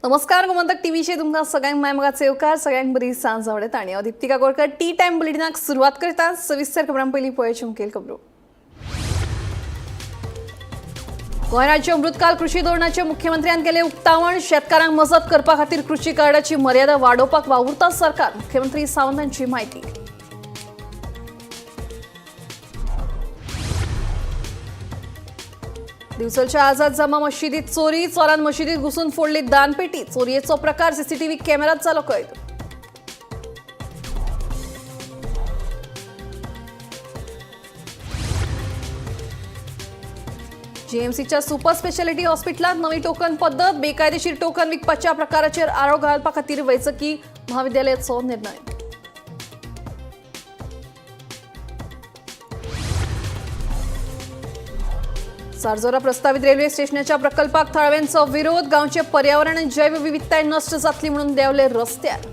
नमस्कार गोमंतक टीव्हीचे तुमकां सगळ्यांक मायमगाचे येवकार सगळ्यांक बरी सांज आवडत आणि हांव दीप्तिका गोळकर टी टाइम बुलेटिनाक सुरवात करता सविस्तर खबरां पयलीं पळोवच्यो मुखेल खबरो। गोंय राज्य अमृतकाल कृषी धोरणाचे मुख्यमंत्र्यान केले उक्तावण। शेतकारांक मजत करपा खातीर कृषी कार्डाची मर्यादा वाडोवपाक वावुरता सरकार, मुख्यमंत्री सावंतांची माहिती। दिवचलच्या आझाद जामा मशिदीत चोरी, चोरान मशिदीत घुसून फोडली दानपेटी। चोरयेचो प्रकार सीसीटीव्ही कॅमेरात जालो कैद। जीएमसीच्या सुपर स्पेशालिटी हॉस्पिटलात नवी टोकन पद्धत। बेकायदेशीर टोकन विकपाच्या प्रकाराचेर आळो घालपा खातीर वैजकी महाविद्यालयाचो निर्णय। सारजोरा प्रस्तावित रेल्वे स्टेशनाच्या प्रकल्पाक थळाव्यांचो विरोध। गावचे पर्यावरण आनी जैव विविधताय नष्ट जातली म्हणून देवले रस्त्यार।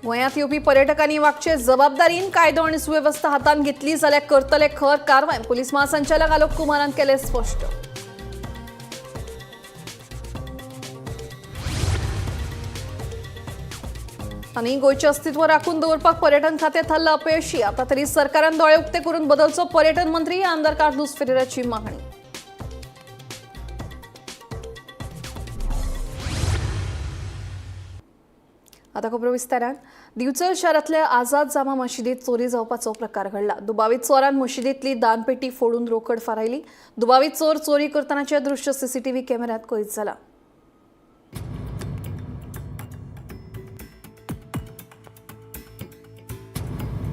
गोंयांत येवपी पर्यटकांनी वागचे जबाबदारीन। कायदो आनी सुवेवस्था हातांत घेतली जाल्यार करतले खर कारवाय, पुलीस महासंचालक आलोक कुमारान केले स्पश्ट। आनी गोंयचें अस्तित्व राखून दवरपाक पर्यटन खातें थारला अपयशी। आता तरी सरकारान दोळे उक्ते करून बदलचो पर्यटन मंत्री आमदार कार्लोस फेरेराची मागणी। आता खबरो विस्तारान। दिवचल शारांतल्या आझाद जामा मशिदीत चोरी जावपाचो प्रकार घडला। दुबावीत चोरान मशिदींतली दानपेटी फोडून रोकड फारायली। दुबावीत चोर चोरी करतनाचे दृश्य सीसीटीव्ही कॅमेऱ्यात कैद जाला।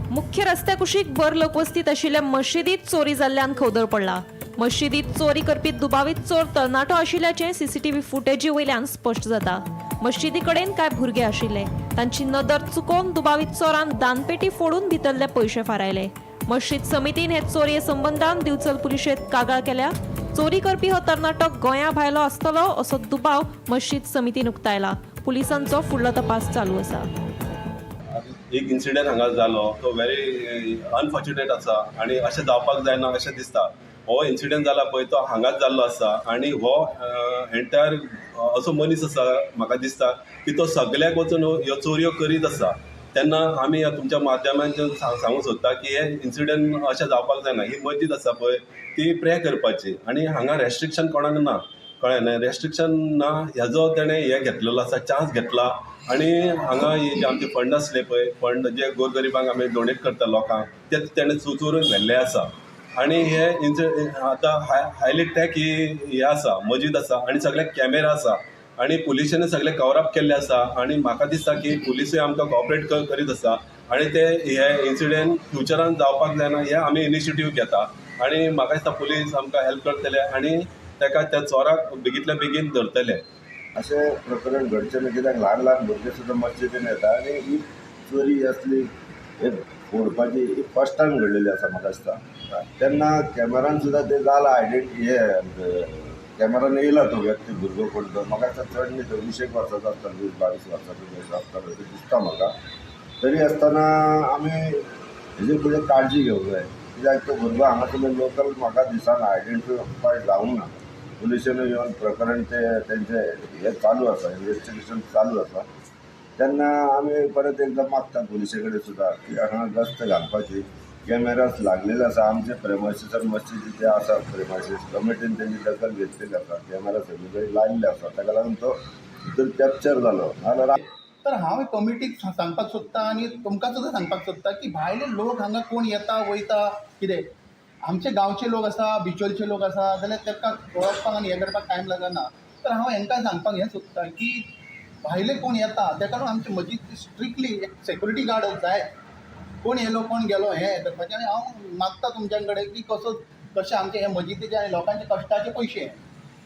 मुख्य रस्त्या कुशीक भर लोक वस्तीत आशिल्ल्या मशिदीत चोरी जाल्ल्यान खवदळ पडला। मशिदीत चोरी करपी दुबावीत चोर तरणाटो आशिल्ल्याचे सीसीटीव्ही फुटेजी वयल्यान स्पश्ट जाता। मशिदी कडेन कांय भुरगे आशिल्ले, तांची नदर चुकोवन दुबावीत चोरान दानपेटी फोडून भितरले पयशे फारायले। मशीद समितीन हे चोरये संबंधान दिवचल पुलिशेंत कागाळ केल्या। चोरी करपी हो तरणाटो गोंया भायलो आसतलो असो दुबाव मशीद समितीन उक्तायला। पुलिसांचो फुडलो तपास चालू आसा। एक इन्सिडेंट हांगा जालो तो व्हेरी अनफॉर्च्युनेट आसा आणि अशें जावपाक जायना अशें दिसता। हो इन्सिडेंट जाला पळय तो हांगाच जाल्लो आसा आणि हो एंटायर असो मनीस आसा म्हाका दिसता की तो सगळ्याक वचून ह्यो चोरयो करीत आसा। तेन्ना आमी तुमच्या माध्यमांतल्यान सांगूंक सोदता की हे इन्सिडेंट अशें जावपाक जायना। ही मस्जिद आसा पळय ती प्रे करपाची आणि हांगा रेस्ट्रिक्शन कोणाक ना, कळ्ळें न्हय। रेस्ट्रिक्शन ना हेजो तेणें हे घेतलेलो आसा, चान्स घेतला आणि हांगा हे जे आमचे फंड आसले पळय, फंड जे गोरगरिबांक आमी डोनेट करता लोकांक, ते तेणें चोरून व्हेल्ले आसा। आणि हे आतां हायली टॅक ही हे आसा, मस्जिद आसा आणि सगळे कॅमेरा आसा आणि पुलिशेन सगळे कवर अप केल्ले आसा। आणि म्हाका दिसता की पुलिसूय आमकां कॉपरेट करीत आसा आणि ते हे इन्सिडेंट फ्युचरान जावपाक जायना हे आमी इनिशिएटीव घेता आणि म्हाका दिसता पुलीस आमकां हेल्प करतले आणि ताका त्या चोराक बेगींतल्या बेगीन धरतले। अशें प्रकरण घडचें न्हय, कित्याक ल्हान ल्हान भुरगे सुद्दां मस्जिदीन येता आणि ही चोरी असली फोडपाची ही फर्स्ट टायम घडलेली आसा म्हाका दिसता। तेन्ना कॅमेरान सुद्दां ते जाला आयडेंटिटी हे कॅमेरान येयला तो व्यक्ती भुरगो कोण तो। म्हाका दिसता चड न्ही तो 20 वर्साचो आसता, 20-22 वर्साचो आसता अशें दिसता म्हाका। तरी आसतना आमी हेजे फुडें काळजी घेवंक जाय, कित्याक तो भुरगो हांगासरलो लोकल म्हाका दिसना आयडेंटिफाय जावंक ना। पुलिशेन येवन प्रकरण ते तेंचे हे चालू आसा, इन्व्हेस्टिगेशन चालू आसा। तेन्ना आमी परत एकदां मागता पुलिशे कडेन सुद्दां की हांगा गस्त घालपाची। कॅमेराज लागलेले आसा आमचे प्रेमायसीसार मस्जिदीचे आसा, प्रेमायसीस कमिटीन तेंची दखल घेतलेली आसा, कॅमेरा सगळीकडे लायल्ले आसा, ताका लागून तो भितर कॅप्चर जालो। नाजाल्यार तर हांव कमिटीक सांगपाक सोदतां आनी तुमकां सुद्दां सांगपाक सोदतां की भायले लोक हांगा कोण येता वयता कितें, आमचे गांवचे लोक आसा, बिचोलचे लोक आसा जाल्यार ताका वळखपाक आनी हें करपाक टायम लागना। तर हांव हांकां सांगपाक हें सोदतां की भायले कोण येता त्या लागून आमचे मस्जिद स्ट्रिक्टली एक सेक्युरिटी गार्ड जाय, कोण येयलो कोण गेलो हें करपाचें। आनी हांव मागता तुमच्या कडेन की कशें आमचे हे मस्जिदीचे आनी लोकांचे कश्टाचे पयशे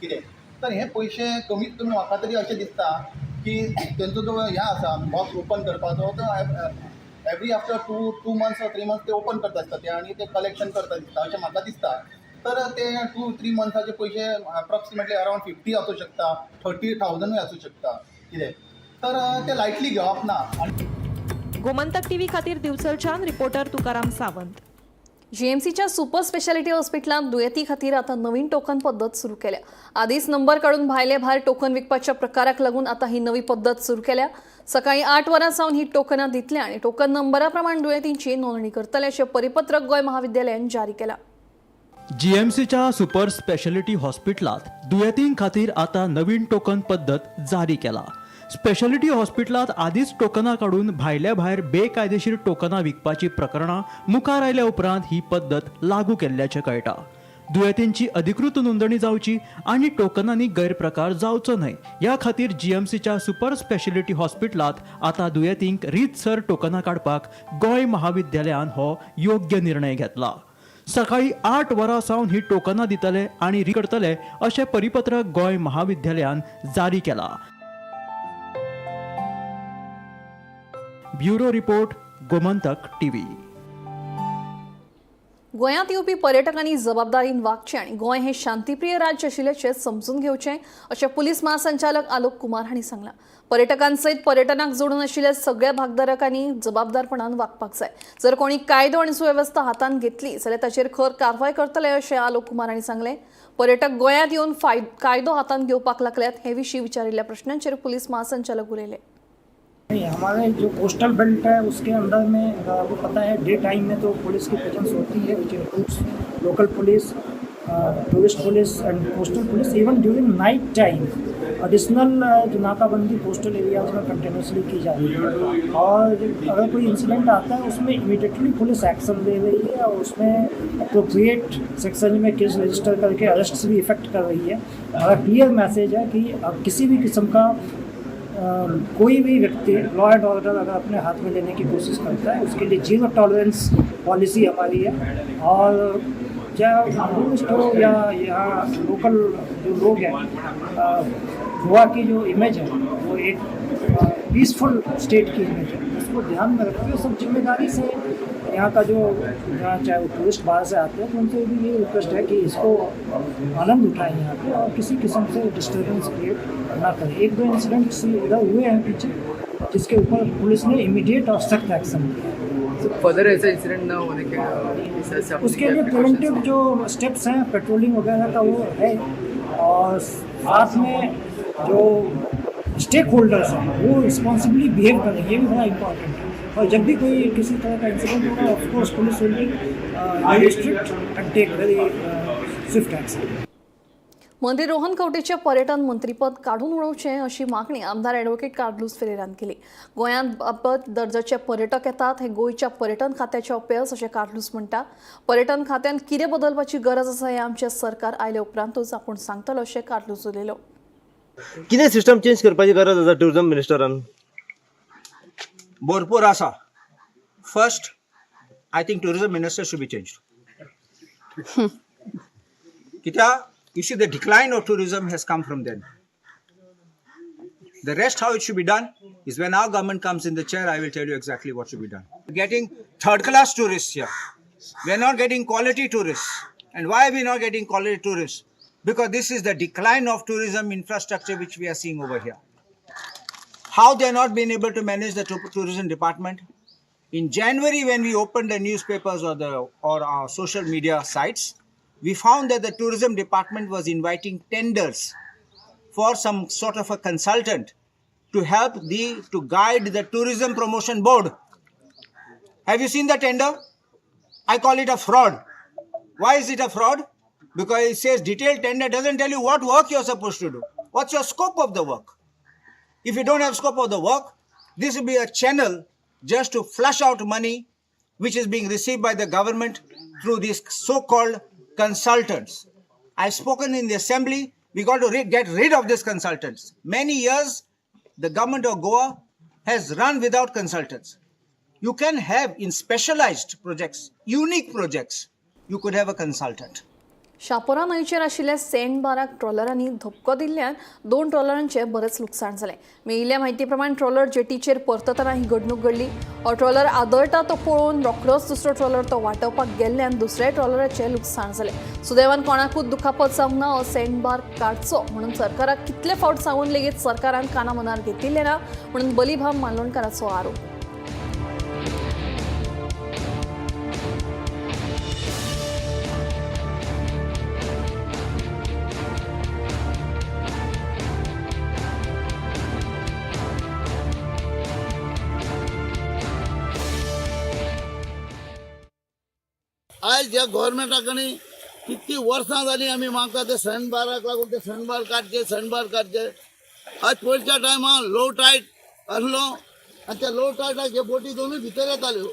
कितें, तर हे पयशे कमीत कमी म्हाका तरी अशें दिसता की तेंचो जो हें आसा बॉक्स ओपन करपाचो तो every after two months or 3 months ते ओपन करता दिसता ते आणि ते कलेक्शन करता दिसता अशें म्हाका दिसता। तर ते 2-3 मंथ्साचे पयशे अप्रॉक्सिमेटली अरावंड 50 आसूं शकता, 30,000 आसूं शकता कितें, तर ते लायटली घेवप ना। गोमंतक टीव्ही खातीर दिवचलच्यान रिपोर्टर तुकाराम सावंत। जीएमसीच्या सुपर स्पेशालिटी हॉस्पिटलात दुयेती खातीर आता नवीन टोकन पद्धत सुरू केल्या. आधीच नंबर काढून भायले भायर टोकन विकपाच्या प्रकाराक लागून आता ही नवी पद्धत सुरू केल्या. सकाळी 8 वरां सावन ही टोकनां दितल्या आणि टोकन नंबरा प्रमाण दुयेतींची नोंदणी करतले अशें परिपत्रक गोंय महाविद्यालयान जारी केलां. जीएमसीच्या सुपर स्पेशालिटी हॉस्पिटलात दुयेतीं खातीर आता नवीन टोकन पद्धत जारी केला. स्पेशालिटी हॉस्पिटलात आधीच टोकनां काढून भायल्या भायर बेकायदेशीर टोकनां विकपाची प्रकरणां मुखार आयल्या उपरांत ही पद्धत लागू केल्ल्याचें कळटा. दुयेतींची अधिकृत नोंदणी जावची आनी टोकनांनी गैरप्रकार जावचो न्हय ह्या खातीर जीएमसीच्या सुपर स्पेशालिटी हॉस्पिटलात आता दुयेतींक रीतसर टोकनां काडपाक गोंय महाविद्यालयान हो योग्य निर्णय घेतला. सकाळी 8 वरां सावन ही टोकनां दितले आनी करतले अशें परिपत्रक गोंय महाविद्यालयान जारी केला. Bureau report, Gomantak TV. गोंयांत येवपी पर्यटकांनी जबाबदारीन वागचें आनी गोंय हें शांतीप्रिय राज्य आशिल्ल्याचें समजून घेवचें अशें पुलीस महासंचालक आलोक कुमार हांणी सांगलां. पर्यटकांसयत पर्यटनाक जोडून आशिल्ल्या सगळ्या भागधारकांनी जबाबदारपणान वागपाक जाय. जर कोणी कायदो आनी सुवेवस्था हातांत घेतली जाल्यार ताचेर खर कारवाय करतले अशें आलोक कुमार हांणी सांगलें. पर्यटक गोंयांत येवन कायदो हातांत घेवपाक लागल्यात हे विशीं विचारिल्ल्या प्रश्नांचेर पुलीस महासंचालक उलयले. नहीं, हमारे जो कोस्टल बेल्ट है उसके अंदर में अगर आपको पता है डे टाइम में तो पुलिस की प्रेजेंस होती है, which includes local police, tourist police end coastal police. Even during Knight time additional जो नाकाबंदी कोस्टल एरियाज में कंटिन्यूसली की जा रही है. और अगर कोई इंसिडेंट आता है उसमें इमीडिएटली पुलिस एक्शन ले रही है और उसमें अप्रोप्रिएट सेक्शन में केस रजिस्टर करके अरेस्ट भी इफेक्ट कर रही है. हमारा क्लियर मैसेज है कि अब किसी भी किस्म का कोई भी व्यक्ति लॉ एंड ऑर्डर अगर अपने हाथ में लेने की कोशिश करता है उसके लिए जीरो टॉलरेंस पॉलिसी हमारी है. और चाहे टूरिस्ट हो या यहाँ लोकल जो लोग हैं, गोवा की जो इमेज है वो एक पीसफुल स्टेट की इमेज है. उसको ध्यान में रखते हुए सब जिम्मेदारी से यहाँ का जो यहाँ चाहे वो टूरिस्ट बाहर से आते हैं तो उनसे भी ये रिक्वेस्ट है कि इसको आनंद उठाएं यहाँ पे और किसी किस्म से डिस्टर्बेंस क्रिएट ना करें. 1-2 इंसिडेंट्स इधर हुए हैं पीछे जिसके ऊपर पुलिस ने इमीडिएट और सख्त एक्शन लिया. फर्दर ऐसा इंसिडेंट ना होने के उसके लिए प्रिवेंटिव जो स्टेप्स हैं, पेट्रोलिंग वगैरह का वो है. और साथ में जो स्टेक होल्डर्स हैं वो रिस्पॉन्सिबली बिहेव करें, ये भी बड़ा इंपॉर्टेंट है. और जब भी कोई किसी तरह का इंसिडेंट होगा of course police will be very strict and take very swift action. मंत्री रोहन खंवटेचें पर्यटन मंत्रीपद काढून उडोवचें अशी मागणी आमदार ॲडव्होकेट कार्लोस फेरेरान केली. गोंयांत बाबत दर्जाचे पर्यटक येतात हे गोंयच्या पर्यटन खात्याचे अपेस अशें कार्लोस म्हणटा. पर्यटन खात्यान कितें बदलपाची गरज आसा हें आमचें सरकार आयले उपरांतूच आपूण सांगतलो अशें कार्लोस उलयलो. कितें सिस्टम चेंज करपाची गरज आसा टुरिझम मिनिस्टरान? भरपूर आसा. First, I think tourism minister should be changed. कित्याक you see the decline of tourism has come from them. The rest how it should be done is when our government comes in the chair, I will tell you exactly what should be done. Getting third class tourists here. We are not getting quality tourists. And why are we not getting quality tourists? Because this is the decline of tourism infrastructure which we are seeing over here. How they are not being able to manage the tourism department? In January when we opened the newspapers or our social media sites, we found that the tourism department was inviting tenders for some sort of a consultant to help to guide the tourism promotion board. Have you seen the tender? I call it a fraud. Why is it a fraud? Because it says detailed tender doesn't tell you what work you're supposed to do. What's your scope of the work? If you don't have scope of the work, this will be a channel just to flush out money which is being received by the government through these so-called consultants. I've spoken in the assembly, we got to get rid of these consultants. Many years, the government of Goa has run without consultants. You can have in specialized projects, unique projects, you could have a consultant. Shapora न्हंयचेर आशिल्ल्या sand बाराक ट्रॉलरांनी धपको दिल्ल्यान 2 ट्रॉलरांचें बरेच लुकसाण जालें. मेळिल्ल्या म्हायती प्रमाण ट्रॉलर जेटीचेर परततना ही घडणूक घडली. हो ट्रॉलर आदळटा तो पळोवन रोखडोच दुसरो ट्रॉलर तो वाटावपाक गेल्ल्यान दुसऱ्या ट्रॉलराचें लुकसाण जालें. सुदैवान कोणाकूच दुखापत जावंक ना. हो सँड बार काडचो म्हणून सरकाराक कितले फावट सांगून लेगीत सरकारान काना मनार घेतिल्लें ना म्हणून बलिभाम मालवणकाराचो आरोप. आयज ह्या गव्हर्मेंटा कडेन कितकी वर्सां जालीं आमी मागता ते सणबाराक लागून ते सणबार काडचे आज पयलींच्या टायमार लो टायड आसलो आनी त्या लो टायडाक हे बोटी दोनूय भितर येताल्यो.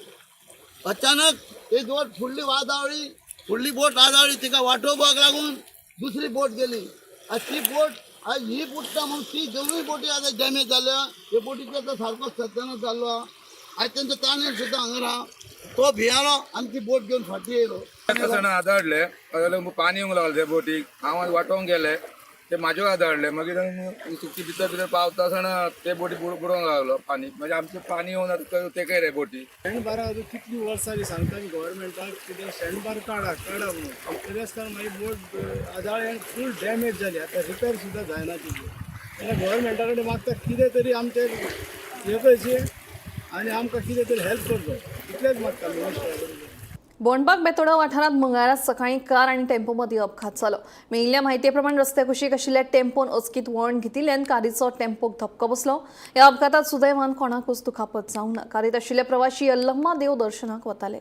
अचानक एक बोट फुडली बोट आदावळी तिका वाटोवपाक लागून दुसरी बोट गेली. आज ती बोट आज ही बुडटा म्हणून ती दोनूय बोटी आतां डॅमेज जाल्या. हे बोटीचो तो सारको सत्यानाश जाल्लो आहा. आज तेंचो ताणेर सुद्दां हांगर आहा. तो भियालो आनी ती बोट घेवन फाटीं येयलो. आदाडले पाणी येवंक लागले ते बोटीक. हांव वाटोवंक गेले ते म्हाज्यो आदाडले. मागीर सुकी भितर पावता आसतना ते बोटी बुडोवंक लागलो पाणी. म्हणजे आमचे पाणी येवन आतां तेके रे बोटी. शेणबारा कितली वर्सां सांगता गव्हर्मेंटाक कितें शेणबार काडा म्हणून तरी आसतना मागीर बोट आदाळे फूल डॅमेज जाली. आतां रिपेर सुद्दां जायना तिची. जाल्यार गव्हर्मेंटा कडेन मागता कितें तरी आमचे हे करचें आनी आमकां कितें तरी हेल्प करचो इतलेंच मागता मिनिस्टरा. बोंडबाग बेतोडा वाठारात मंगळारा सकाळी कार आणि टेम्पोमध्ये अपघात जालो. मेळिल्ल्या माहितीप्रमाणे रस्त्या कुशीक आशिल्ल्या टेम्पोन अचकीत वळण घेतिल्ल्यान कारीचो टेम्पोक धक्को बसलो. ह्या अपघातात सुदैवान कोणाकूच दुखापत जावंक ना. कारीत आशिल्ले प्रवाशी यल्लम्मा देव दर्शनाक वताले.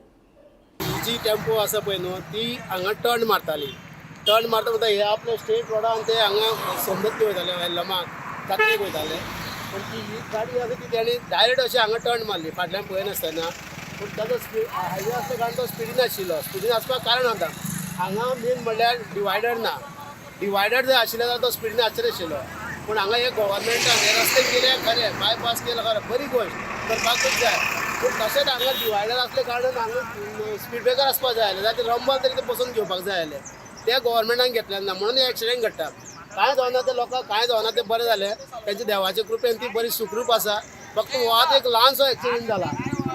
जी टेम्पो आसा पळय न्हू ती हांगा टर्न मारताली. टर्न मारता हे आपले स्टेट रोडान ते हांगा सोमती वयताले यल्लमाक कातरेक वयताले. पूण ती ही गाडी आसा ती तेणी डायरेक्ट अशी हांगा टर्न मारली फाटल्यान पळयनासतना. पूण ताजो हायवे आसल्या कारण तो स्पिडीन आशिल्लो. स्पिडीन आसपाक कारण आतां हांगा मेन म्हणल्यार डिवायडर ना. डिवायडर जर आशिल्लो जाल्यार तो स्पिडीन आसचो आशिल्लो. पूण हांगा हे गव्हर्मेंटान हे रस्ते केले खरें बायपास केला खरें बरी गोश्ट करपाकूच जाय. पूण तशेंच हांगा डिवायडर आसले कारणान हांगा स्पीड ब्रेकर आसपाक जाय जाल्यार ते रंबल तरी ते बसून घेवपाक जाय आसलें. ते गव्हर्मेंटान घेतलें ना म्हणून हे एक्सिडेंट घडटा. कांय जावना ते लोकांक कांय जावना ते बरें जालें. तेंच्या देवाचे कृपेन ती बरी सुखरूप आसा. फक्त हो आतां एक ल्हानसो एक्सिडेंट जाला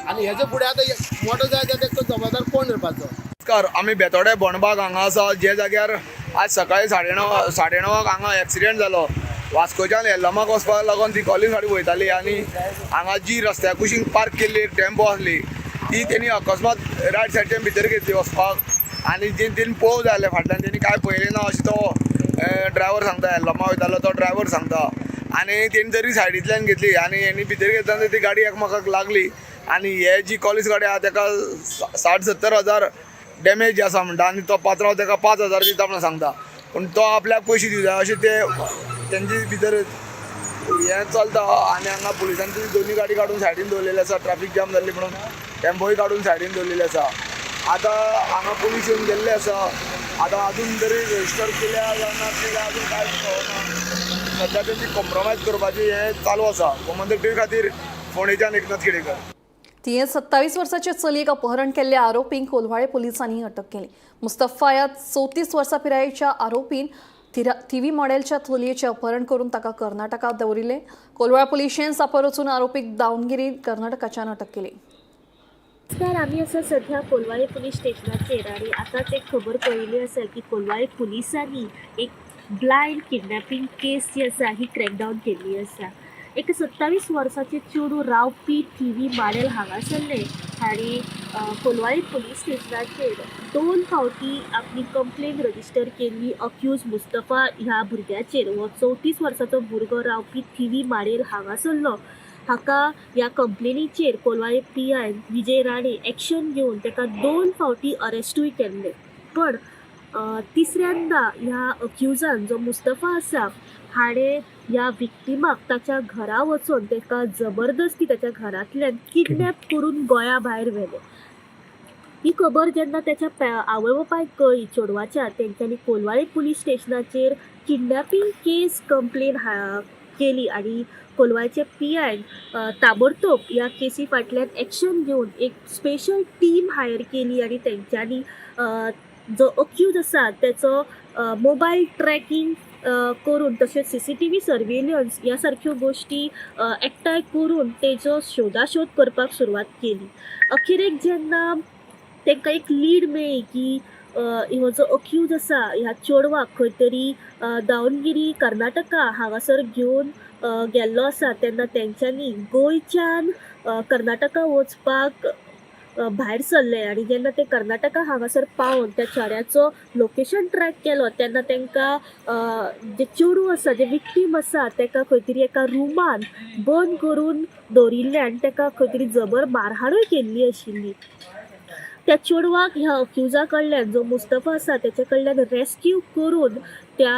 आनी हेजे फुडें आतां मोठो जाय जाल्यार तेका जबाबदार कोण धरपाचो. नमस्कार, आमी बेतोडे बोंडबाग हांगा आसा. जे जाग्यार आज सकाळी 9:30 हांगा एक्सिडेंट जालो. वास्कोच्यान येल्लमाक वचपाक लागून ती कॉलिंग गाडी वयताली आनी हांगा जी रस्त्या कुशीक पार्क केल्ली एक टेम्पो आसली ती तेणी अकस्मात रायट सायडीच्यान भितर घेतली वचपाक आनी तेणी पळोवंक जाय आसलें फाटल्यान. तेणी कांय पळयलें ना अशें तो ड्रायव्हर सांगता. येल्लमा वयतालो तो ड्रायव्हर सांगता. आनी तेणी तरी सायडींतल्यान घेतली आनी हेणी भितर घेतना ती गाडी एकमेकाक लागली आनी हे जी कॉलेज गाडी आहा तेका 60-70 हजार डॅमेज आसा म्हणटा आनी तो पात्रांव तेका 5,000 दिता म्हणून सांगता. पूण तो आपल्याक पयशे दिवं जाय अशें ते तेंचे भितर हें चलता. आनी हांगा पुलिसांची दोनी गाडी काडून सायडीन दवरलेली आसा. ट्रॅफीक जाम जाल्ली म्हणून टेम्पोय काडून सायडीन दवरलेली आसा. आतां हांगा पुलीस येवन गेल्ले आसा. आतां अजून तरी रजिस्टर केल्या ना केल्या अजून कांय कळना. सद्या तेंची कॉम्प्रोमायज करपाची हें चालू आसा. कॉमंडक्टरी खातीर फोंडेच्यान एकनाथ खेडेकर. तिये 27 वर्साचे चलयेक अपहरण केल्ल्या आरोपींक कोलवाळे पोलिसांनी अटक केली. मुस्तफा या 34 वर्सां पिरायेच्या आरोपीन थिवी मॉडेलच्या चलयेचें अपहरण करून ताका कर्नाटकात दवरिल्ले. कोलवाळे पुलिशेन सांपळ रचून आरोपीक दावणगिरी कर्नाटकाच्यान अटक केली. नमस्कार, आम्ही असं सध्या कोलवाळे पोलीस स्टेशनाचेर आणि आताच एक खबर कळिल्ली आसा की कोलवाळे पुलिसांनी एक ब्लायंड किडनॅपिंग केस जी आसा ही क्रॅकडावन केल्ली आसा. एक 27 वर्साचे चेडूं रावपी थिवी माडेल हांगासरले हांणी कोलवाळे पुलीस स्टेशनाचेर 2 फावटी आपली कंप्लेन रजिस्टर केल्ली. अक्यूज मुस्तफा ह्या भुरग्याचेर हो 34 वर्साचो भुरगो रावपी थिवी माडेल हांगासरलो. हाका ह्या कंप्लेनीचेर कोलवाळे PI विजय राणे एक्शन घेवन ताका 2 फावटी अरेस्टूय केल्ले. पण तिसऱ्यांदा ह्या अक्युजान जो मुस्तफा आसा हाणें ह्या विक्टिमाक ताच्या घरा वचून ताका जबरदस्ती ताच्या घरांतल्यान किडनॅप करून गोंया भायर व्हेले. ही खबर जेन्ना ताच्या आवय बापायक कळ्ळी चेडवाच्या, तेंच्यांनी कोलवाळे पुलीस स्टेशनाचेर किडनॅपिंग केस कंप्लेन केली आनी कोलवाळेचे PI ताबडतोब ह्या केसी फाटल्यान एक्शन घेवन एक स्पेशल टीम हायर केली आनी तेंच्यांनी जो अक्यूज आसा तेचो मोबायल ट्रॅकिंग करून तशेंच CCTV सर्वेलन्स ह्या सारक्यो गोश्टी एकठांय करून तेजो शोधाशोध करपाक सुरवात केली. अखेरेक जेन्ना तांकां एक लीड मेळ्ळी की हो जो अक्यूज आसा ह्या चेडवाक खंय तरी दावणगिरी कर्नाटका हांगासर घेवन गेल्लो आसा, तेन्ना तेंच्यांनी गोंयच्यान कर्नाटका वचपाक भायर सरले आनी जेन्ना ते कर्नाटका हांगासर पावून त्या चेड्याचो लोकेशन ट्रॅक केलो तेन्ना तांकां जे चेडूं आसा जे विक्टीम आसा ताका खंय तरी एका रुमान बंद करून दवरिल्ले आनी ताका खंय तरी जबर मारहाणूय केल्ली आशिल्ली. त्या चेडवाक ह्या अक्युजा कडल्यान जो मुस्तफा आसा तेचे कडल्यान रेस्क्यू करून त्या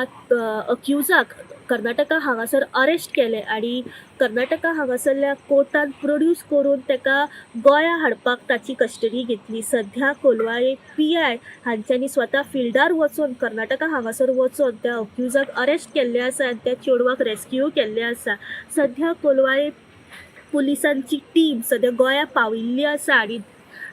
अक्युजाक कर्नाटका हांगासर अरेस्ट केले आनी कर्नाटका हांगासरल्या कोर्टान प्रोड्यूस करून ताका गोंया हाडपाक ताची कस्टडी घेतली. सध्या कोलवाळे PI हांच्यांनी स्वता फिल्डार वचून कर्नाटका हांगासर वचून त्या अक्युजाक अरेस्ट केल्ले आसा आनी त्या चेडवाक रेस्क्यू केल्ले आसा. सध्या कोलवाळे पुलिसांची टीम सध्या गोंया पाविल्ली आसा आनी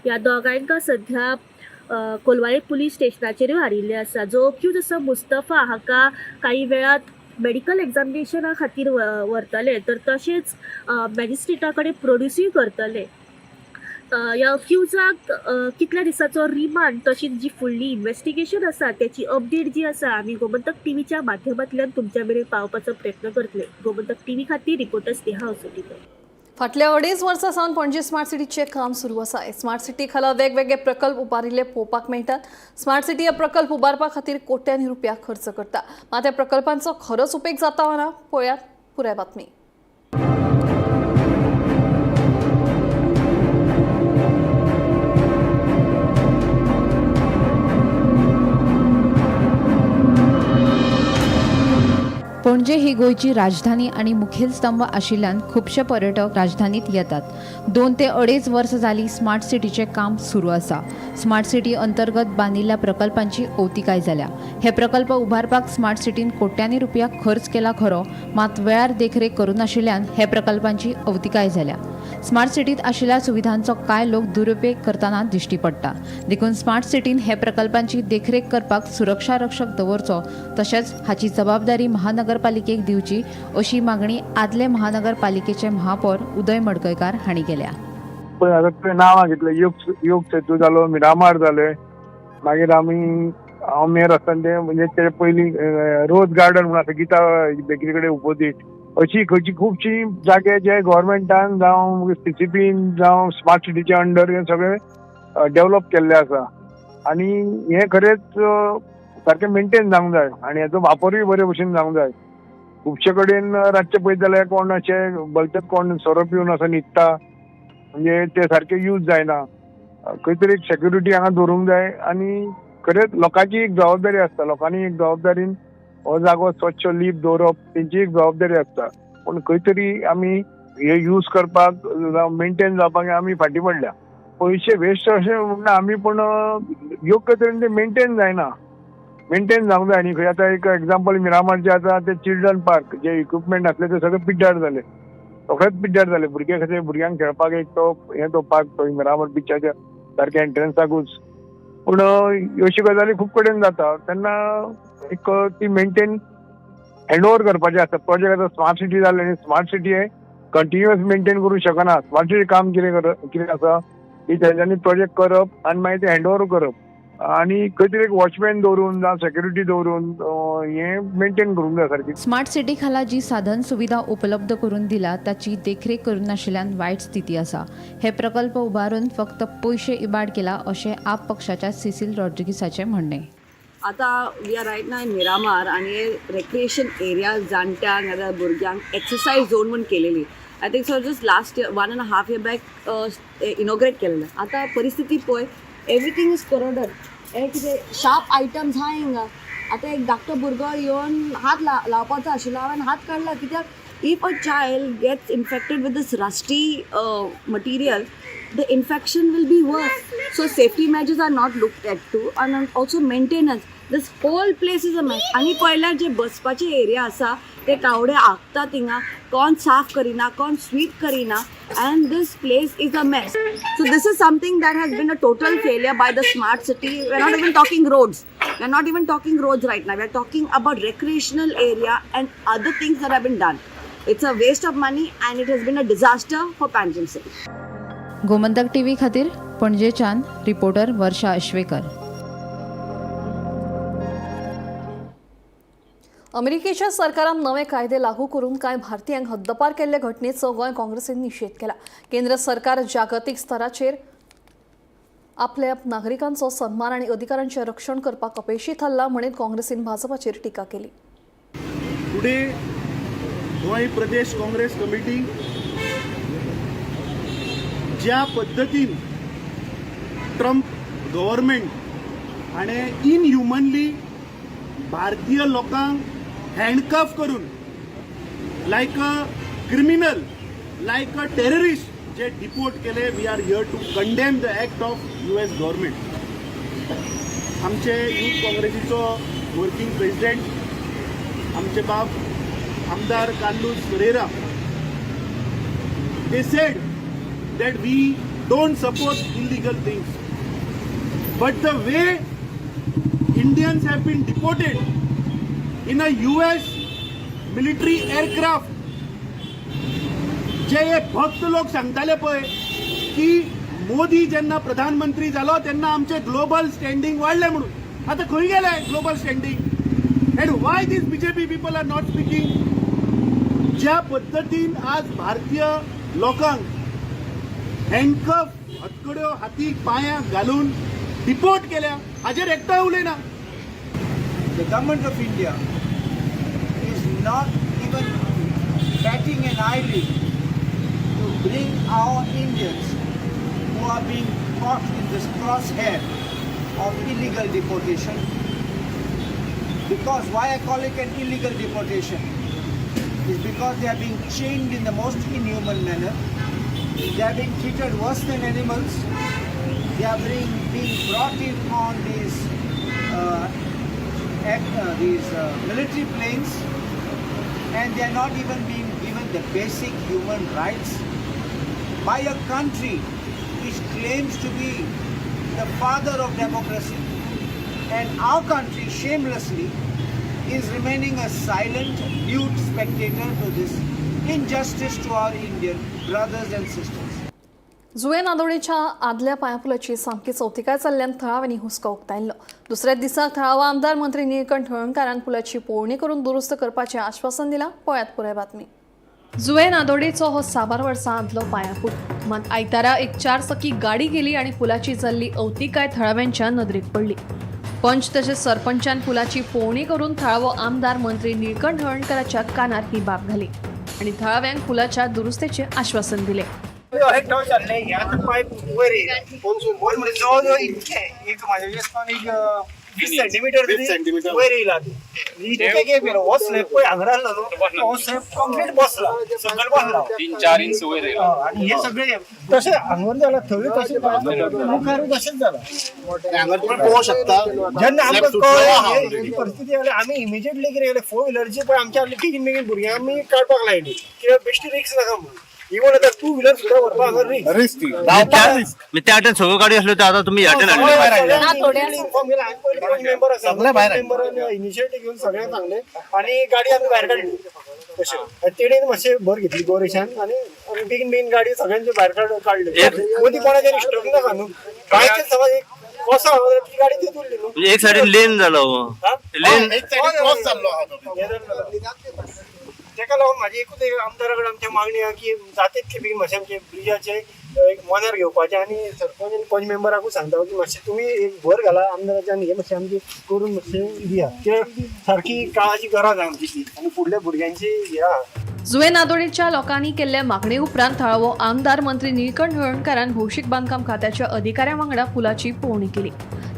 ह्या दोगांयका सध्या कोलवाळे पुलीस स्टेशनाचेर हाडिल्ले आसा. जो अक्यूज आसा मुस्तफा हाका काही वेळात मेडिकल एग्जामिनेशना खातीर व्हरतले तर तशेंच मॅजिस्ट्रेटा कडेन प्रोड्यूसूय करतले. ह्या अक्युजाक कितल्या दिसाचो रिमांड तशीच जी फुडली इन्व्हेस्टिगेशन आसा त्याची अपडेट जी आसा आमी गोमंतक टीव्हीच्या माध्यमांतल्यान तुमच्या मेरेन पावपाचो प्रयत्न करतले. गोमंतक टीव्ही खातीर रिपोर्टर स्नेहा असोटीकर. फाटल्या 2.5 वर्सां सावन पणजी स्मार्ट सिटीचे काम सुरू आसा. स्मार्ट सिटी खाला वेगवेगळे प्रकल्प उबारिल्ले पळोवपाक मेळटात. स्मार्ट सिटी हे प्रकल्प उबारपा खातीर कोट्यांनी रुपया खर्च करता. मात ह्या प्रकल्पांचो खरोच उपेग जाता वा ना पळयात पुराय बातमी. पणजे ही गोंयची राजधानी आणि मुखेल स्तंभ आशिल्ल्यान खुबशे पर्यटक राजधानीत येतात. 2 ते 2.5 वर्सां जाली स्मार्ट सिटीचे काम सुरू आसा. स्मार्ट सिटी अंतर्गत बांदिल्ल्या प्रकल्पांची अवतिकाय जाल्या. हे प्रकल्प उबारपाक स्मार्ट सिटीन कोट्यांनी रुपया खर्च केला खरो, मात वेळार देखरेख करूनाशिल्ल्यान हे प्रकल्पांची अवतिकाय जाल्या. स्मार्ट सिटीत आशिल्ल्या सुविधांचो कांय लोक दुरुपयोग करतना दिश्टी पडटा. देखून स्मार्ट सिटीन हे प्रकल्पांची देखरेख करपाक सुरक्षा रक्षक दवरचो तशेंच हाची जबाबदारी महानगरपालिकेक दिवची अशी मागणी आदले महानगरपालिकेचे महापौर उदय मडकयकार हांणी केल्या. पण आता तुवें नांवां घेतलें, योग सेतू जालो, मिरामार जाले, मागीर आमी हांव मेयर आसतना ते म्हणजे ते पयलीं रोज गार्डन म्हणून आसा गीता बेकरी कडेन ओपोजीट, अशी खंयची खुबशी जागे जे गव्हर्मेंटान जावं CCPन जावं स्मार्ट सिटीच्या अंडर हे सगळे डेव्हलप केल्ले आसा आनी हे खरेंच सारकें मेंटेन जावंक जाय आनी हेचो वापरूय बरे भशेन जावंक जाय. खुबशे कडेन रातचे पळयत जाल्यार कोण अशे भलतेच कोण सोरो पिवन असो न्हिदता, म्हणजे ते सारके यूज जायना. खंय तरी एक सेक्युरिटी हांगा दवरूंक जाय आनी खरेंच लोकांची एक जबाबदारी आसता. लोकांनी एक जबाबदारीन हो जागो स्वच्छ लीप दवरप तेंची एक जबाबदारी आसता. पूण खंय तरी आमी हे यूज करपाक मेंटेन जावपाक आमी फाटीं पडल्या. पयशे वेस्ट अशें म्हणना आमी, पूण योग्य तरेन ते मेंटेन जायना. मेंटेन जावंक जाय. आनी खंय आतां एक एग्जाम्पल मिरामारचे आसा ते चिल्ड्रन पार्क, जे इक्विपमेंट आसले ते सगळे पिड्ड्यार जाले, सगळेच पिड्ड्यार जाले. भुरग्यांक खेळपाक एक तो पार्क थंय मिरामार बिचाच्या सारक्या एंट्रन्साकूच. पूण अशी गजाली खूब कडेन जाता तेन्ना एक ती मेंटेन हँडओव्हर करपाचें आसता. प्रोजेक्ट आतां स्मार्ट सिटी जालें आनी स्मार्ट सिटी हे कंटिन्युअस मेंटेन करूंक शकना. स्मार्ट सिटी काम कितें आसा की तेंच्यांनी प्रोजेक्ट करप आनी मागीर ते हँडओव्हर करप आणि खंय तरी एक वॉचमॅन दवरून जावं सेक्युरिटी दवरून हे मेंटेन करूंक जाय सारकी. स्मार्ट सिटी खाला जी साधन सुविधा उपलब्ध करून दिला ताची देखरेख करून नाशिल्ल्यान वायट स्थिती आसा. हे प्रकल्प उबारून फक्त पयशे इबाड केला अशें आप पक्षाच्या सिसिल रॉड्रिगीसाचें म्हणणें. आता we are right now in Miramar आणि रेक्रिएशन एरिया जाणट्यांक नाजाल्यार भुरग्यांक एक्सरसाइज झोन म्हणून केलेली. I think so just last 1.5 year back inaugurate केलेलें. आता परिस्थिती पळय, एवरीथिंग इज करोडेड. हे कितें शार्प आयटम्स आहा हिंगा. आतां एक धाकटो भुरगो येवन हात लावपाचो आशिल्लो, हांवें हात काडला कित्याक if a child gets infected with this rusty material the infection will be worse. So safety measures are not looked at too, and also maintenance. This whole place is a mess. आणि पळयल्यार जे बसपाचे area आसा ते कावडे आखता थिंगा, कोण साफ करिना, कोण स्वीप करिना, and this place is a mess. So this is something that has been a total failure by the smart city. We're not even talking roads. We're not even talking roads right now. We're talking about recreational area and other things that have been done. It's a waste of money and it has been a disaster for Panjim city. Gomantak TV खातीर पणजेच्यान reporter वर्षा अश्वेकर. अमेरिकेच्या सरकारान नवे कायदे लागू करून कांय भारतीयांक हद्दपार केल्ले घटनेचो गोंय काँग्रेसीन निशेध केला. केंद्र सरकार जागतीक स्तराचेर आपल्या नागरिकांचो सन्मान आनी अधिकारांचें रक्षण करपाक अपेशी थारला म्हणून काँग्रेसीन भाजपाचेर टिका केली. टुडे गोंय प्रदेश काँग्रेस कमिटी ज्या पद्धतीन ट्रम्प गव्हर्मेंट आणि इनह्युमनली भारतीय लोकांक हँडकफ करून like a criminal, like a terrorist जे डिपोर्ट केले. We are here to condemn the act of US government. आमचे यूथ काँग्रेसीचो वर्किंग प्रेसिडेंट आमचे बाब आमदार Carlos Ferreira, they said that we don't support illegal things, but the way Indians have been deported in a US military aircraft, जे हे भक्त लोक सांगताले पळय की मोदी जेन्ना प्रधानमंत्री जालो तेन्ना आमचे ग्लोबल स्टँडिंग वाडले म्हणून, आता खंय गेले global standing? And why these BJP people are not speaking? ज्या पद्धतीन आज भारतीय लोकांक हँडकफ, हतकड्यो हातीक पांयाक घालून डिपोर्ट केल्या, हाजेर एकटाय उलयना. The government of India is not even batting an eyelid to bring our Indians who are being caught in this crosshair of illegal deportation. Because why I call it an illegal deportation is because they are being chained in the most inhuman manner. They are being treated worse than animals. They are being brought in on these military planes, and they are not even being given the basic human rights by a country which claims to be the father of democracy. And our country shamelessly is remaining a silent, mute spectator to this injustice to our Indian brothers and sisters. जुये नादोडेच्या आदल्या पांयापुलाची सामकी चवथिकाय जाल्ल्यान थळाव्यांनी हुस्को उक्तायल्लो. दुसऱ्या दिसा थळावो आमदार मंत्री निळकंठ हळर्णकारान पुलाची पळोवणी करून दुरुस्त करपाचें आश्वासन दिलां. पळयात पुराय बातमी. जुये नादोडेचो हो 6 वर्सां आदलो पांयापूल. मात आयतारा एक 4 चाकी गाडी गेली आनी पुलाची जाल्ली अवतिकाय थळाव्यांच्या नदरेक पडली. पंच तशेंच सरपंचान पुलाची पळोवणी करून थळावो आमदार मंत्री निळकंठ हळर्णकाराच्या कानार ही बाब घाली आनी थळाव्यांक पुलाच्या दुरुस्तेचें आश्वासन दिलें. पाईप वर जवळजवळ इतके एक माझ्या वेस्तान एक 20 सेंटीमीटर वर येयला. इतके गे गेलो हो स्लॅब पळय हांगा राहिला न्हू, हो स्लॅब कंप्लीट बसला, सकयल बसला 3-4 इंच वयर येयला. आणि हे सगळे तशें हांगर जाला, थंय तशें मुखार तशेंच जाला. हांगर तुम्ही पळोवंक शकता. जेन्ना आमकां कळ्ळें ही परिस्थिती जाली, आमी इमिजिएटली कितें केलें, 4 व्हिलरची पळय आमच्या बेगीन बेगीन भुरग्यांक आमी काडपाक लायली, कित्याक बेश्टी रिक्स नाका म्हणून. इवन आता 2 व्हीलर सुद्धा व्हरपाक हांगा रिस्क त्या वाटेन सगळ्यो गाडी आसल्यो त्यो आतां तुमी ह्या वाटेन मेंबरान इनिशिएटीव घेवन सगळ्यांक सांगले आणि गाडी आमी भायर काडली. तशें तेणेन मातशें भर घेतली गोरेशान आनी बेगीन बेगीन गाडी सगळ्यांचे भायर काडली. मदीं कोणाचें रिस्ट्रक्ट नाका न्हू. बायचे समज एक कोसा ती गाडी थंय उरली न्हू. एक सायडीन लेन जालो लेन क्रॉस जाल्लो. तेका लागून म्हाजी एकूच एक आमदारा कडेन आमची मागणी आहा की जाता तितले बेगीन मातशें आमचे ब्रिजाचे एक मनार घेवपाचें आनी सरपंच आनी पंच मेंबराकूय सांगता की मातशें तुमी एक भर घाला आमदाराचें आनी हे मातशें आमची करून मातशें दिया, कित्याक सारकी काळाची गरज आहा आमची ती आनी फुडल्या भुरग्यांची हे आहा. जुये नादोडेच्या लोकांनी केल्ल्या मागणे उपरांत थळावो आमदार मंत्री निळकंठ हळर्णकारान भौशीक बांदकाम खात्याच्या अधिकाऱ्यां वांगडा पुलाची पळोवणी केली.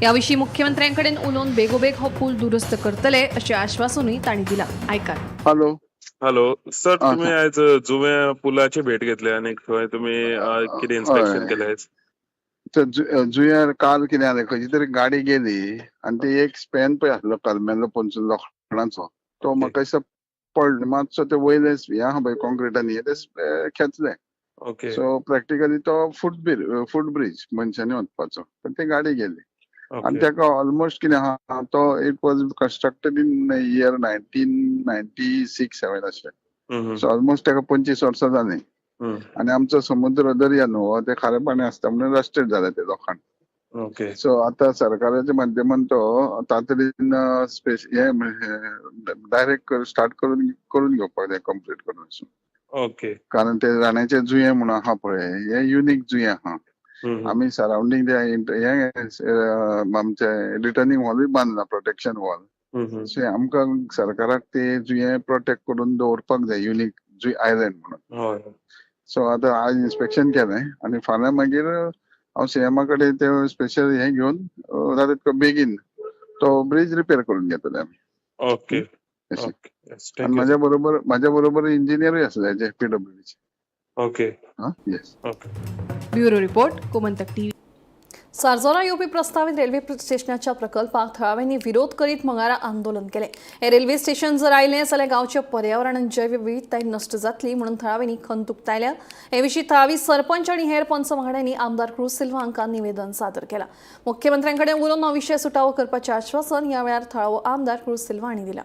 ह्या विशीं मुख्यमंत्र्यांकडेन उलोवन बेगोबेग हो पूल दुरुस्त करतले अशें आश्वासनूय तांणी दिलां. आयकात. हॅलो सर, तुम्ही आज जुव्या पुलाची भेट घेतली आणि थंय तुम्ही कितें इन्स्पेक्शन केलें? जुयार काल कितें जालें, खंयची तरी गाडी गेली आनी ते एक स्पॅन पळय आसलो कलमेलो पंचून लोखंडाचो, तो म्हाका दिसता पडलो मातसो. ते वयले हे आहा पळय कॉन्क्रिटानी ते खेचले. ओके. सो प्रॅक्टिकली तो फूट ब्रिज मनशांनी वचपाचो, पण ती गाडी गेली. आणि ताका ऑलमोस्ट कितें आहा, तो it was constructed in year 1996-7 अशें. सो ऑलमोस्ट ताका 25 वर्सां जालीं. आणि आमचो समुद्र दर्या न्हू, ते खारे पाणी आसता म्हणून रस्टेड जाले ते लोकांक. ओके. सो आता सरकाराच्या माध्यमान तो तातडीन हे डायरेक्ट स्टार्ट करून घेवपाक जाय, कंप्लीट करून. ओके. कारण ते राण्याचे जुये म्हणून आहा पळय, हे युनिक जुये आहा. आम्ही सराउंडिंग आमचे रिटर्निंग वॉलूय बांदला, प्रोटेक्शन वॉल. सो आमकां सरकाराक ते जुये प्रोटेक्ट करून दवरपाक जाय, युनिक जुय आयलँड म्हणून. सो आता आज इन्स्पेक्शन केलें आणि फाल्यां मागीर हांव सीएमा कडेन ते स्पेशल हे घेवन जाता तितको बेगीन तो ब्रिज रिपेर करून घेतले आमी. ओके अशें. ओके यस आनी थँक्यू म्हाज्या बरोबर इंजिनियरूय आसले हेजे PWDचे. Okay yes. Okay. Bureau report Gomantak TV. Sarzora येवपी प्रस्तावित रेल्वे स्टेशनाच्या प्रकल्पाक थळाव्यांनी विरोध करीत मंगळारा आंदोलन केले. हे रेल्वे स्टेशन जर आयलें जाल्यार गांवचे पर्यावरण आनी जैव विविधताय नश्ट जातली म्हणून थळाव्यांनी खंत उक्तायल्या. हे विशीं थळावी सरपंच आनी हेर पंच वांगड्यांनी आमदार क्रूज सिल्वा हांकां निवेदन सादर केलां. मुख्यमंत्र्यांकडे उलोवन हो विशय सुटावो करपाचें आश्वासन ह्या वेळार थळावो आमदार क्रूज सिल्वा हांणी दिलां.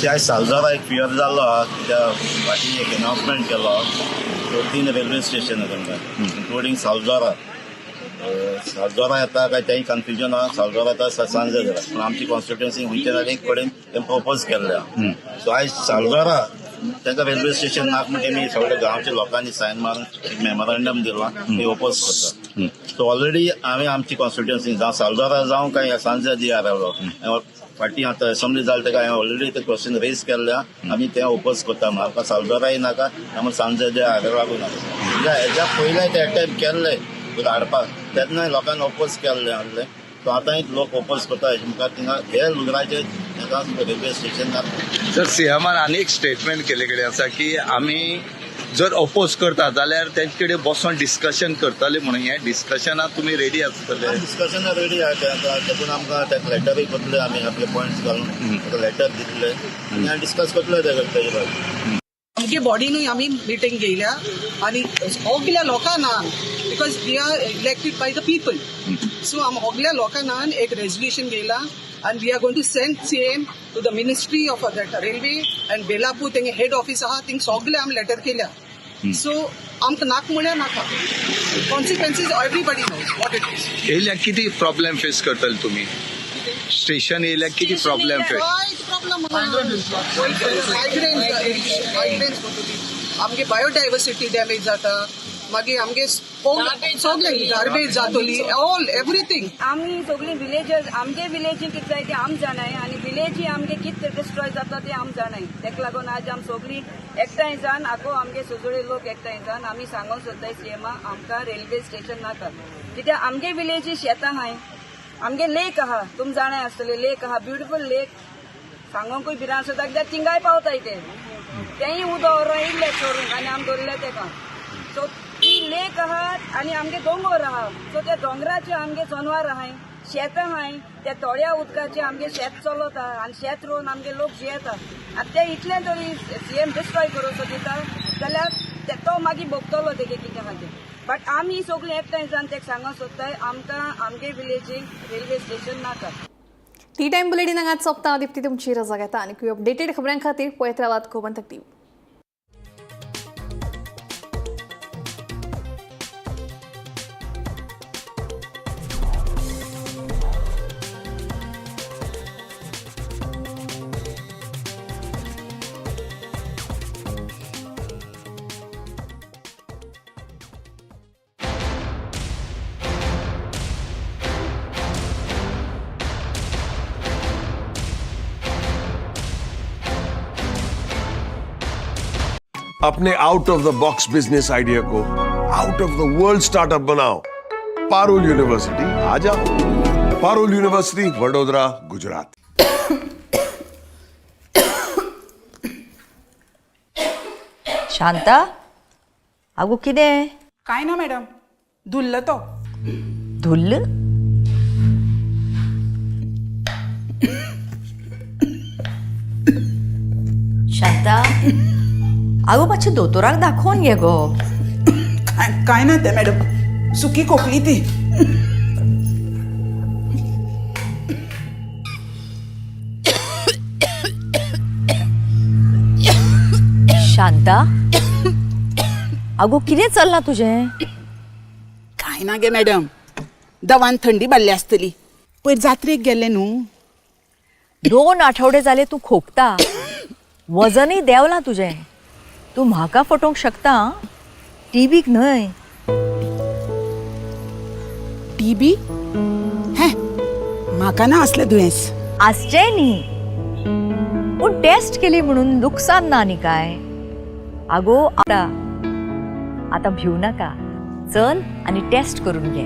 आयज सालजारा एक फियर जाल्लो आहा त्या फाटीं एक अनाउन्समेंट केलो 3 रेल्वे स्टेशन तांकां इन्क्लुडींग सालजारा. सालजारा येता काय तेंय कन्फ्युजन आहा. सालजारा येता सांजे जाता पूण आमची कॉन्स्टिट्युएन्सी खंयच्या एक कडेन तें प्रपोज केल्लें. सो आयज सालजारा तांकां रेल्वे स्टेशन नाका म्हणून तेमी सगळ्या गांवच्या लोकांनी सायन मारून एक मेमोरंडम दिला ते ओपोज करता. सो ऑलरेडी हांवें आमची कॉन्स्टिट्युएन्सी जावं सालजारा जावं काय सांजे जी आयलो फाटीं आतां असेंब्ली जाली तेका हांवें ऑलरेडी ते क्वेश्चन रेज केल्ल्या आमी तें ओपोज करता. म्हाका सालजाराय नाका आमी सांजे जे आयलो नाका. म्हणजे हेज्या पयलें ते अटेम्प्ट केल्ले हाडपाक तेन्ना लोकांनी ओपोज केल्ले आहले. सो आतांय लोक ओपोज करता हेजे मुखार थिंगा हे लुगराचे रेल्वे स्टेशन नाका. सर सीएमान आनी एक स्टेटमेंट केले कडेन आसा की आमी जर ओपोज करता जाल्यार तेंचे कडेन बसून डिस्कशन करतले म्हणून हे डिस्कशनाक तुमी रेडी आसतले. डिस्कशन रेडी आहा तेतून आमकां तेका लेटरूय करतले आमी आपले पॉयंट्स घालून तेका लेटर दितले आनी डिस्कस करतले तेजे बाबतींत. आमगे बॉडीनूय आमी मिटींग घेयल्या आनी सगल्या लोकांना because we are elected by the people. So आमी सगल्या लोकांना एक रेजोल्युशन घेयला and we are going to send same to the ministry of that railway and Belapur तेंगे head office आहा थिंग सगळे आमी लेटर केल्या. सो आमकां नाका म्हळ्यार नाका. Consequences everybody knows what it is. येयल्यार कितें प्रॉब्लेम फेस करतले तुमी? स्टेशन येयल्यार कितें प्रॉब्लेम फेस? मायग्रेन्स आमगे बायोडायवर्सिटी डॅमेज जाता. मागीर आमगे सगळे गार्बेज जातली ऑल एवरीथिंग. आमी सगळी विलेजर्स आमगे विलेजी कितें जाय ते आम जाणाय आनी विलेजी आमगे कितें डिस्ट्रॉय जाता ते आम जाणाय. तेका लागून आज आम सगळी एकठांय जावन आगो आमगे सुजोळे लोक एकठांय जावन आमी सांगूंक सोदताय सीएमा आमकां रेल्वे स्टेशन नाका. कित्याक आमगे विलेजी शेतां आहाय आमगे लेक आहा तुम जाणाय आसतले लेक आहा ब्युटिफूल लेक सांगोंकूय भिरां सुद्दां कित्याक थिंगाय पावताय तेंय उदक रायिल्ले चोरून आनी आमी दवरले तेका. सो ती लेक आहात आनी आमगे दोंगर आहा. सो त्या दोंगराचे आमगे जनावर आहाय शेतां आहाय त्या तळ्या उदकाचे आमगे शेत चलता आनी शेत रोवन आमगे लोक जियेता. आतां ते इतलें जरी सीएम डिस्ट्रॉय करूं सोदिता जाल्यार तो मागीर भोगतलो तेगे कितें खातीर. बट आमी सगळीं एकठांय जावन तेका सांगूंक सोदताय आमकां आमगे विलेजीक रेल्वे स्टेशन नाका. टी टाइम बुलेटिन हांगाच सोंपता. दिप्ती तुमची रजा घेता आनी अपडेटेड खबरां खातीर पळयत रावात गोमंतक टीव्ही. अपने out of the box business idea को out of the world startup बनाओ. पारुल यूनिवर्सिटी आ जाओ. पारुल यूनिवर्सिटी वडोदरा गुजरात. शांता आगो कितें? काय ना मॅडम धुल्ल तो. धुल्ल? शांता आगो मातशें दोतोराक दाखोवन घे गो. काय ना ते मॅडम सुकी खोकली ती. शांता आगो कितें चल्लां तुजें? काय ना गे मॅडम दवान थंडी बारली आसतली. पयर जात्रेक गेल्ले न्हू. 2 आठवडे जाले तूं खोकता. वजनय देंवलां तुजें. तूं म्हाका फटोवंक शकता. टीबीक न्हय. टीबी हे म्हाका ना असले दुयेंस. आसचें न्ही, पूण टेस्ट केली म्हणून नुकसान ना न्ही काय. आगो आता भिवू नाका, चल आनी टेस्ट करून घे.